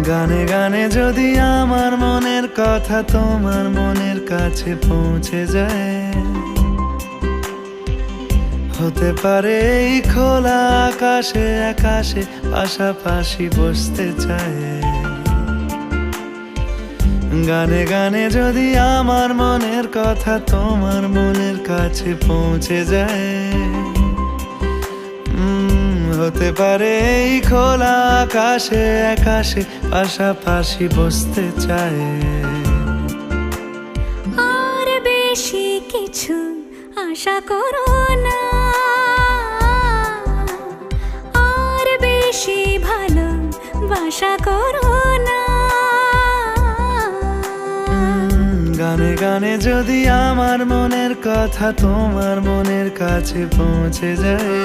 গানে গানে যদি আমার মনের কথা তোমার মনের কাছে পৌঁছে যায়, হতে পারে এই খোলা আকাশে আকাশে পাশাপাশি বসতে চায়। গানে গানে যদি আমার মনের কথা তোমার মনের কাছে পৌঁছে যায়, হতে পারে এই খোলা আকাশে আকাশে পাশাপাশি বসতে চায়। আর বেশি কিছু আশা করো না, আর বেশি ভালোবাসা করো না। গানে গানে যদি আমার মনের কথা তোমার মনের কাছে পৌঁছে যায়,